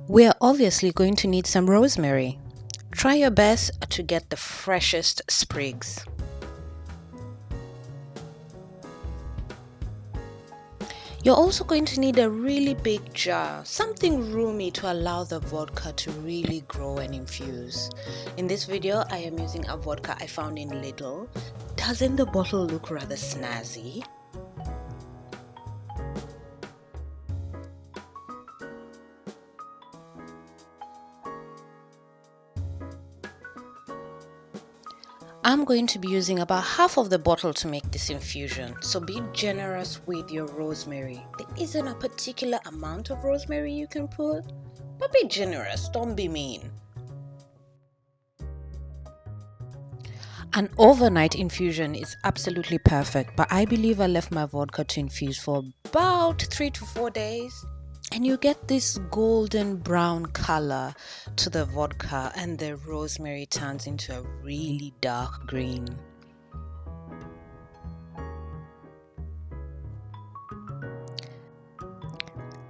We're obviously going to need some rosemary. Try your best to get the freshest sprigs. You're also going to need a really big jar, something roomy to allow the vodka to really grow and infuse. In this video, I am using a vodka I found in Lidl. Doesn't the bottle look rather snazzy? I'm going to be using about half of the bottle to make this infusion, so be generous with your rosemary. There isn't a particular amount of rosemary you can put, but be generous, don't be mean. An overnight infusion is absolutely perfect, but I believe I left my vodka to infuse for about 3 to 4 days. And you get this golden brown color to the vodka, and the rosemary turns into a really dark green.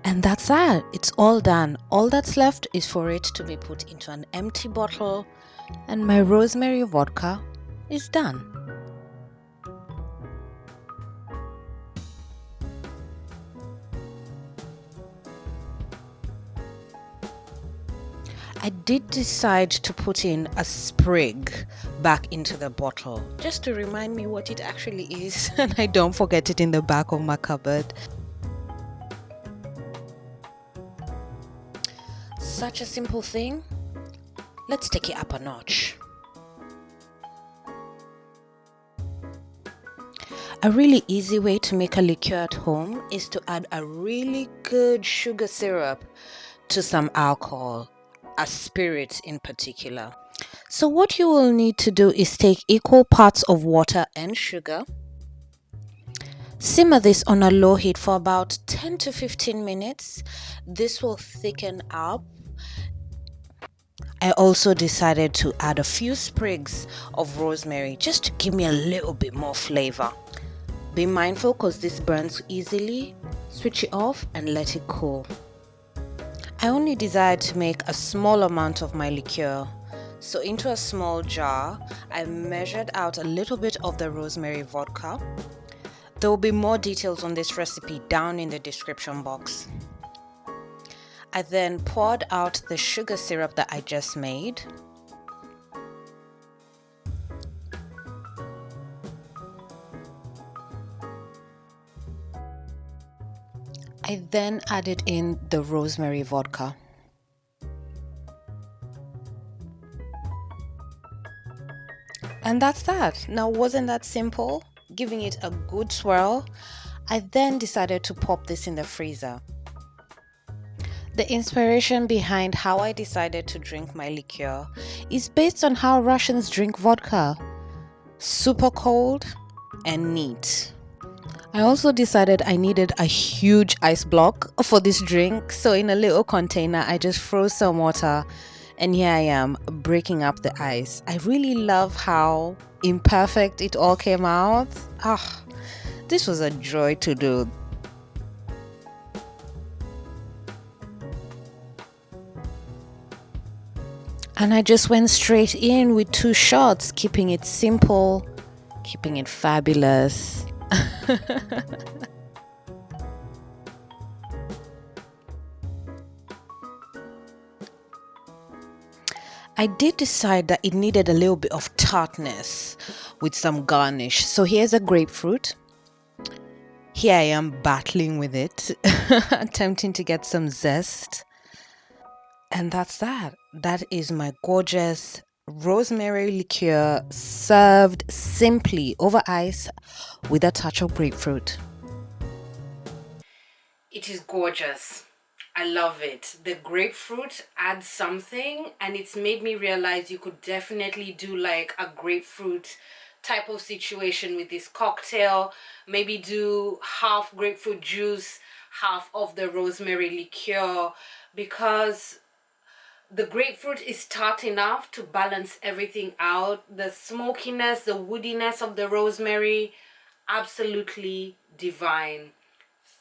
And that's that. It's all done. All that's left is for it to be put into an empty bottle, and my rosemary vodka is done. I did decide to put in a sprig back into the bottle just to remind me what it actually is and I don't forget it in the back of my cupboard. Such a simple thing. Let's take it up a notch. A really easy way to make a liqueur at home is to add a really good sugar syrup to some alcohol, a spirit in particular. So what you will need to do is take equal parts of water and sugar. Simmer this on a low heat for about 10 to 15 minutes. This will thicken up. I also decided to add a few sprigs of rosemary just to give me a little bit more flavor. Be mindful because this burns easily. Switch it off and let it cool. I only desired to make a small amount of my liqueur. So into a small jar, I measured out a little bit of the rosemary vodka. There will be more details on this recipe down in the description box. I then poured out the sugar syrup that I just made. I then added in the rosemary vodka. And that's that. Now, wasn't that simple? Giving it a good swirl. I then decided to pop this in the freezer. The inspiration behind how I decided to drink my liqueur is based on how Russians drink vodka. Super cold and neat. I also decided I needed a huge ice block for this drink, so in a little container I just froze some water and here I am breaking up the ice. I really love how imperfect it all came out. This was a joy to do. And I just went straight in with 2 shots, keeping it simple, keeping it fabulous. I did decide that it needed a little bit of tartness with some garnish. So here's a grapefruit. Here I am battling with it, attempting to get some zest. And that's that. That is my gorgeous rosemary liqueur served simply over ice with a touch of grapefruit. It is gorgeous. I love it. The grapefruit adds something, and it's made me realize you could definitely do like a grapefruit type of situation with this cocktail. Maybe do half grapefruit juice, half of the rosemary liqueur, because the grapefruit is tart enough to balance everything out. The smokiness, the woodiness of the rosemary, absolutely divine.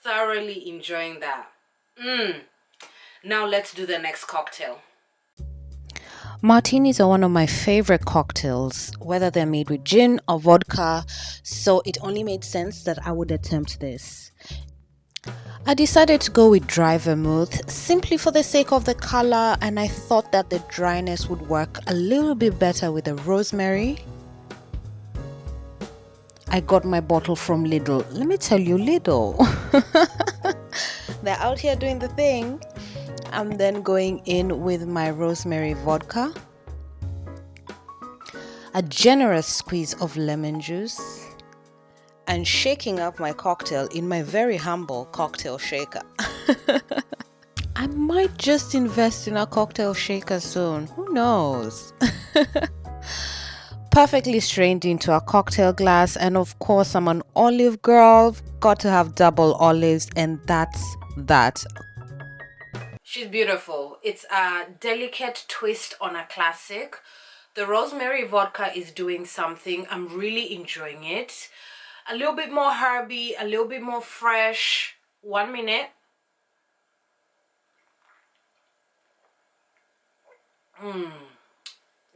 Thoroughly enjoying that. Now let's do the next cocktail. Martinis are one of my favorite cocktails, whether they're made with gin or vodka, so it only made sense that I would attempt this. I decided to go with dry vermouth simply for the sake of the color, and I thought that the dryness would work a little bit better with the rosemary. I got my bottle from Lidl. Let me tell you, Lidl. They're out here doing the thing. I'm then going in with my rosemary vodka, a generous squeeze of lemon juice, and shaking up my cocktail in my very humble cocktail shaker. I might just invest in a cocktail shaker soon. Who knows? Perfectly strained into a cocktail glass, and of course, I'm an olive girl. Got to have double olives, and that's that. She's beautiful. It's a delicate twist on a classic. The rosemary vodka is doing something. I'm really enjoying it. A little bit more herby, a little bit more fresh. 1 minute.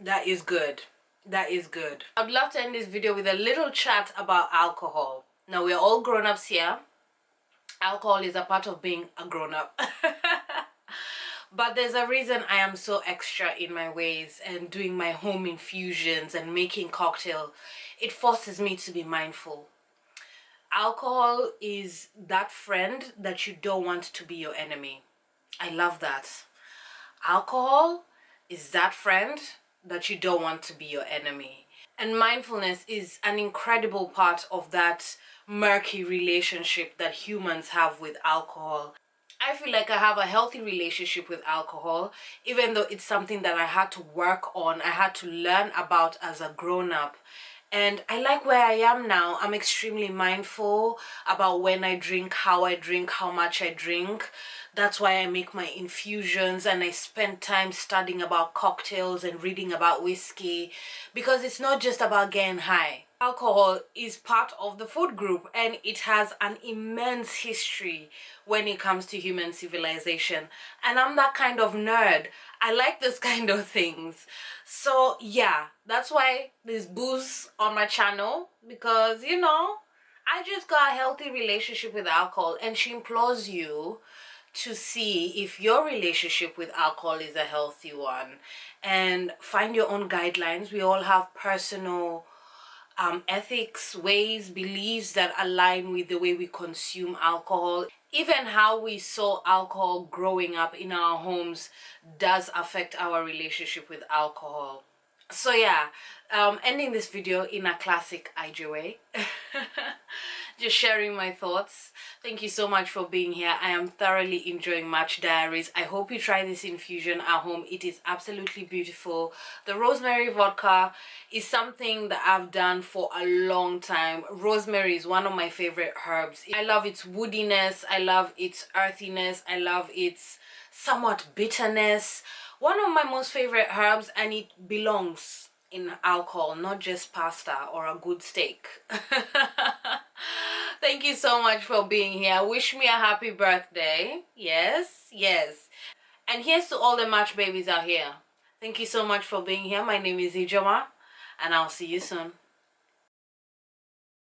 That is good. That is good. I'd love to end this video with a little chat about alcohol. Now, we're all grown-ups here. Alcohol is a part of being a grown-up. But there's a reason I am so extra in my ways and doing my home infusions and making cocktail. It forces me to be mindful. Alcohol is that friend that you don't want to be your enemy. I love that. Alcohol is that friend that you don't want to be your enemy. And mindfulness is an incredible part of that murky relationship that humans have with alcohol. I feel like I have a healthy relationship with alcohol, even though it's something that I had to work on, I had to learn about as a grown-up. And I like where I am now. I'm extremely mindful about when I drink, how much I drink. That's why I make my infusions and I spend time studying about cocktails and reading about whiskey, because it's not just about getting high. Alcohol is part of the food group and it has an immense history when it comes to human civilization. And I'm that kind of nerd. I like those kind of things. So yeah, that's why there's booze on my channel, because you know, I just got a healthy relationship with alcohol, and she implores you to see if your relationship with alcohol is a healthy one and find your own guidelines. We all have personal ethics, ways, beliefs that align with the way we consume alcohol. Even how we saw alcohol growing up in our homes does affect our relationship with alcohol. So yeah, ending this video in a classic IJ way. Just sharing my thoughts. Thank you so much for being here. I am thoroughly enjoying Match Diaries. I hope you try this infusion at home. It is absolutely beautiful. The rosemary vodka is something that I've done for a long time. Rosemary is one of my favorite herbs. I love its woodiness, I love its earthiness, I love its somewhat bitterness. One of my most favorite herbs, and it belongs in alcohol, not just pasta or a good steak. Thank you so much for being here. Wish me a happy birthday. Yes, yes. And here's to all the match babies out here. Thank you so much for being here. My name is Ijeoma, and I'll see you soon.